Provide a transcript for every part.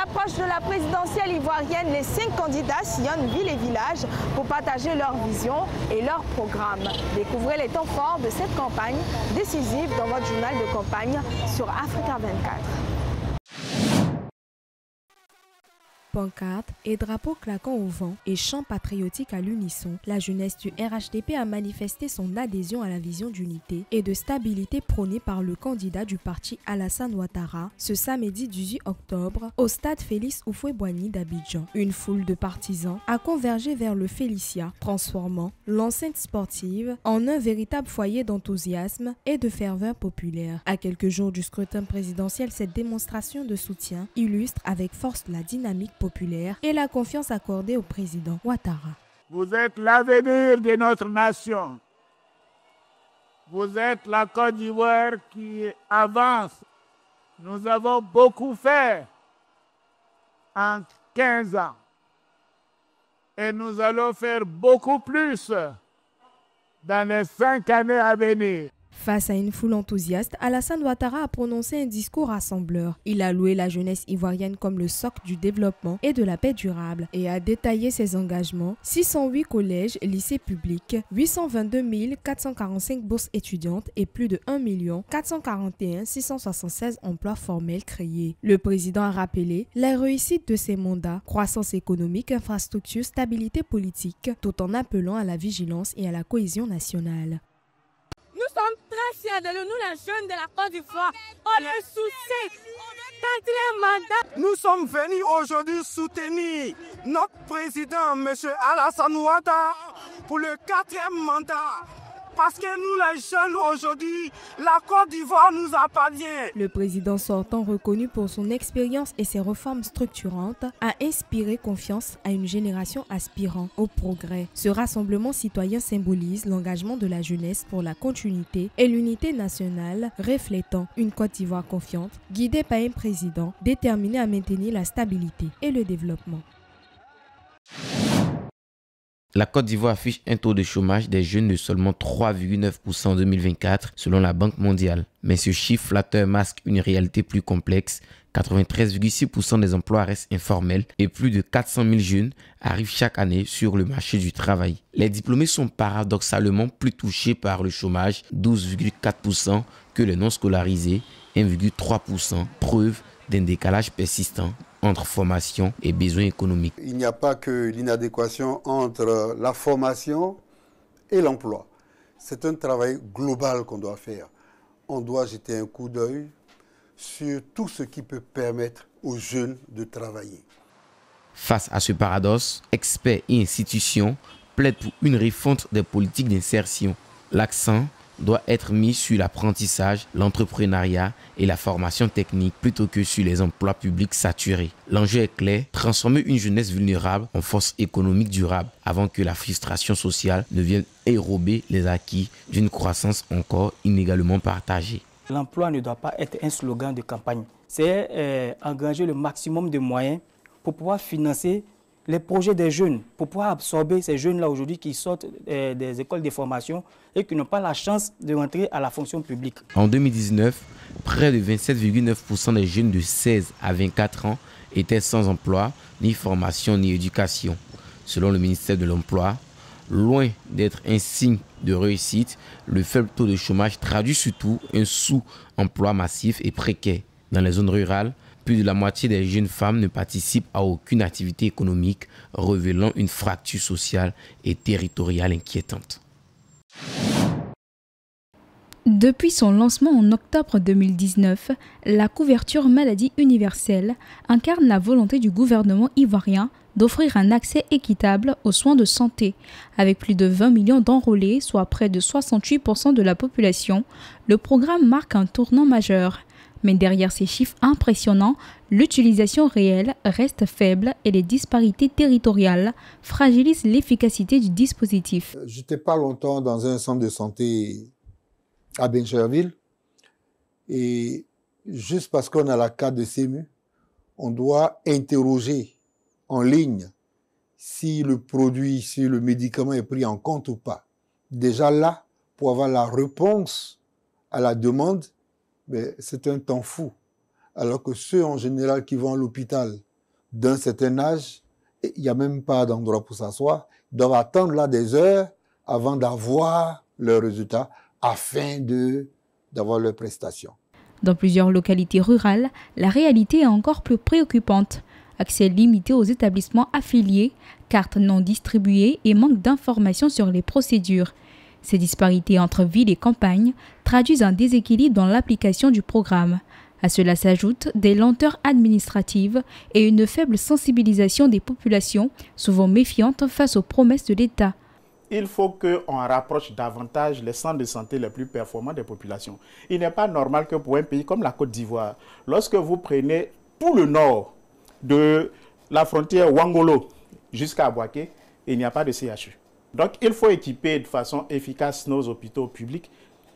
l'approche de la présidentielle ivoirienne, les 5 candidats sillonnent villes et villages pour partager leur vision et leur programme. Découvrez les temps forts de cette campagne décisive dans votre journal de campagne sur Africa 24. Pancartes et drapeaux claquant au vent et chants patriotiques à l'unisson, la jeunesse du RHDP a manifesté son adhésion à la vision d'unité et de stabilité prônée par le candidat du parti Alassane Ouattara ce samedi 18 octobre au stade Félix Houphouët-Boigny d'Abidjan. Une foule de partisans a convergé vers le Félicia, transformant l'enceinte sportive en un véritable foyer d'enthousiasme et de ferveur populaire. À quelques jours du scrutin présidentiel, cette démonstration de soutien illustre avec force la dynamique populaire et la confiance accordée au président Ouattara. Vous êtes l'avenir de notre nation. Vous êtes la Côte d'Ivoire qui avance. Nous avons beaucoup fait en 15 ans. Et nous allons faire beaucoup plus dans les 5 années à venir. Face à une foule enthousiaste, Alassane Ouattara a prononcé un discours rassembleur. Il a loué la jeunesse ivoirienne comme le socle du développement et de la paix durable et a détaillé ses engagements. 608 collèges et lycées publics, 822 445 bourses étudiantes et plus de 1 441 676 emplois formels créés. Le président a rappelé la réussite de ses mandats, croissance économique, infrastructure, stabilité politique, tout en appelant à la vigilance et à la cohésion nationale. Nous sommes très fiers de nous, les jeunes de la Côte d'Ivoire. On est sous 4e mandat. Nous sommes venus aujourd'hui soutenir notre président, M. Alassane Ouattara, pour le 4e mandat. Parce que nous, les jeunes, aujourd'hui, la Côte d'Ivoire nous appartient. Le président sortant, reconnu pour son expérience et ses réformes structurantes, a inspiré confiance à une génération aspirant au progrès. Ce rassemblement citoyen symbolise l'engagement de la jeunesse pour la continuité et l'unité nationale, reflétant une Côte d'Ivoire confiante, guidée par un président déterminé à maintenir la stabilité et le développement. La Côte d'Ivoire affiche un taux de chômage des jeunes de seulement 3,9% en 2024 selon la Banque mondiale. Mais ce chiffre flatteur masque une réalité plus complexe. 93,6% des emplois restent informels et plus de 400 000 jeunes arrivent chaque année sur le marché du travail. Les diplômés sont paradoxalement plus touchés par le chômage, 12,4%, que les non scolarisés, 1,3%, preuve d'un décalage persistant entre formation et besoins économiques. Il n'y a pas que l'inadéquation entre la formation et l'emploi. C'est un travail global qu'on doit faire. On doit jeter un coup d'œil sur tout ce qui peut permettre aux jeunes de travailler. Face à ce paradoxe, experts et institutions plaident pour une refonte des politiques d'insertion. L'accent doit être mis sur l'apprentissage, l'entrepreneuriat et la formation technique plutôt que sur les emplois publics saturés. L'enjeu est clair, transformer une jeunesse vulnérable en force économique durable avant que la frustration sociale ne vienne érober les acquis d'une croissance encore inégalement partagée. L'emploi ne doit pas être un slogan de campagne. C'est engager le maximum de moyens pour pouvoir financer les projets des jeunes, pour pouvoir absorber ces jeunes-là aujourd'hui qui sortent des écoles de formation et qui n'ont pas la chance de rentrer à la fonction publique. En 2019, près de 27,9% des jeunes de 16 à 24 ans étaient sans emploi, ni formation, ni éducation. Selon le ministère de l'Emploi, loin d'être un signe de réussite, le faible taux de chômage traduit surtout un sous-emploi massif et précaire. Dans les zones rurales, plus de la moitié des jeunes femmes ne participent à aucune activité économique, révélant une fracture sociale et territoriale inquiétante. Depuis son lancement en octobre 2019, la couverture maladie universelle incarne la volonté du gouvernement ivoirien d'offrir un accès équitable aux soins de santé. Avec plus de 20 millions d'enrôlés, soit près de 68% de la population, le programme marque un tournant majeur. Mais derrière ces chiffres impressionnants, l'utilisation réelle reste faible et les disparités territoriales fragilisent l'efficacité du dispositif. Je n'étais pas longtemps dans un centre de santé à Bencherville et juste parce qu'on a la carte de CMU, on doit interroger en ligne si le produit, si le médicament est pris en compte ou pas. Déjà là, pour avoir la réponse à la demande, mais c'est un temps fou. Alors que ceux en général qui vont à l'hôpital d'un certain âge, il n'y a même pas d'endroit pour s'asseoir. Ils doivent attendre là des heures avant d'avoir leurs résultats afin d'avoir leurs prestations. Dans plusieurs localités rurales, la réalité est encore plus préoccupante. Accès limité aux établissements affiliés, cartes non distribuées et manque d'informations sur les procédures. Ces disparités entre ville et campagne traduisent un déséquilibre dans l'application du programme. À cela s'ajoutent des lenteurs administratives et une faible sensibilisation des populations, souvent méfiantes face aux promesses de l'État. Il faut qu'on rapproche davantage les centres de santé les plus performants des populations. Il n'est pas normal que pour un pays comme la Côte d'Ivoire, lorsque vous prenez tout le nord de la frontière Ouangolo jusqu'à Bouaké, il n'y a pas de CHU. Donc il faut équiper de façon efficace nos hôpitaux publics.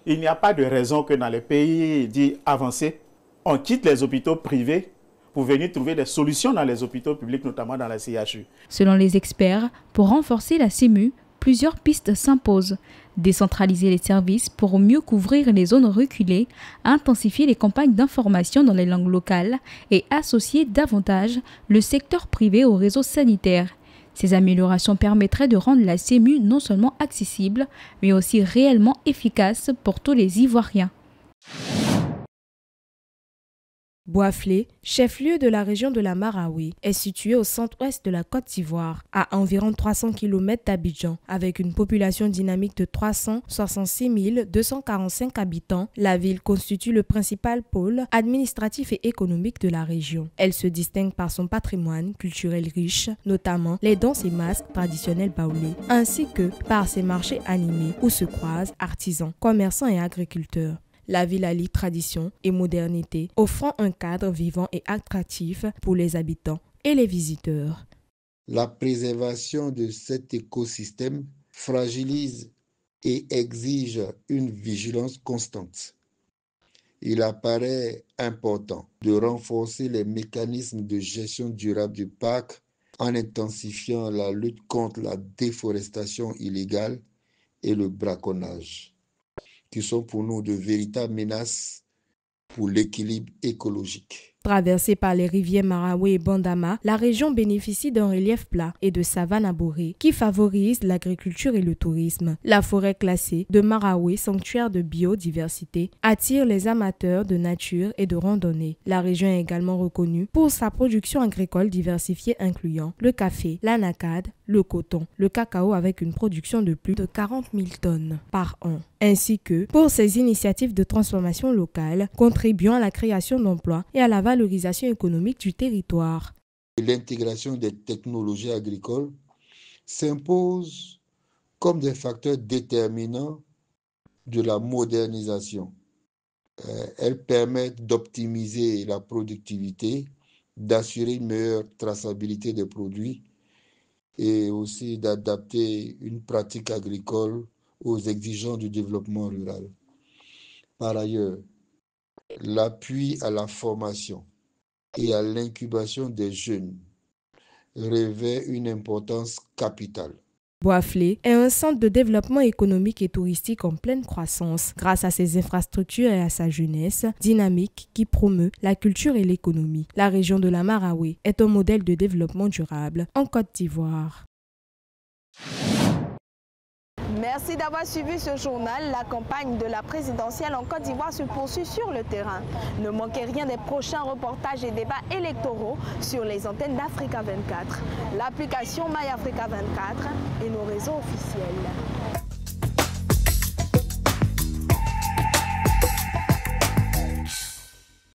Il n'y a pas de raison que dans les pays dits avancés, on quitte les hôpitaux privés pour venir trouver des solutions dans les hôpitaux publics, notamment dans la CHU. Selon les experts, pour renforcer la CEMU, plusieurs pistes s'imposent. Décentraliser les services pour mieux couvrir les zones reculées, intensifier les campagnes d'information dans les langues locales et associer davantage le secteur privé au réseau sanitaire. Ces améliorations permettraient de rendre la CEMU non seulement accessible, mais aussi réellement efficace pour tous les Ivoiriens. Boaflé, chef-lieu de la région de la Marawi, est situé au centre-ouest de la Côte d'Ivoire, à environ 300 km d'Abidjan. Avec une population dynamique de 366 245 habitants, la ville constitue le principal pôle administratif et économique de la région. Elle se distingue par son patrimoine culturel riche, notamment les danses et masques traditionnels baoulés, ainsi que par ses marchés animés où se croisent artisans, commerçants et agriculteurs. La ville allie tradition et modernité, offrant un cadre vivant et attractif pour les habitants et les visiteurs. La préservation de cet écosystème fragilise et exige une vigilance constante. Il apparaît important de renforcer les mécanismes de gestion durable du parc en intensifiant la lutte contre la déforestation illégale et le braconnage, qui sont pour nous de véritables menaces pour l'équilibre écologique. Traversée par les rivières Marawi et Bandama, la région bénéficie d'un relief plat et de savanes arborées qui favorisent l'agriculture et le tourisme. La forêt classée de Marawi, sanctuaire de biodiversité, attire les amateurs de nature et de randonnée. La région est également reconnue pour sa production agricole diversifiée incluant le café, l'anacade, le coton, le cacao avec une production de plus de 40 000 tonnes par an, ainsi que pour ses initiatives de transformation locale contribuant à la création d'emplois et à la valorisation économique du territoire. L'intégration des technologies agricoles s'impose comme des facteurs déterminants de la modernisation. Elles permettent d'optimiser la productivité, d'assurer une meilleure traçabilité des produits et aussi d'adapter une pratique agricole aux exigences du développement rural. Par ailleurs, l'appui à la formation et à l'incubation des jeunes revêt une importance capitale. Boaflé est un centre de développement économique et touristique en pleine croissance grâce à ses infrastructures et à sa jeunesse dynamique qui promeut la culture et l'économie. La région de la Marawi est un modèle de développement durable en Côte d'Ivoire. Merci d'avoir suivi ce journal. La campagne de la présidentielle en Côte d'Ivoire se poursuit sur le terrain. Ne manquez rien des prochains reportages et débats électoraux sur les antennes d'Africa 24, l'application MyAfrica 24 et nos réseaux officiels.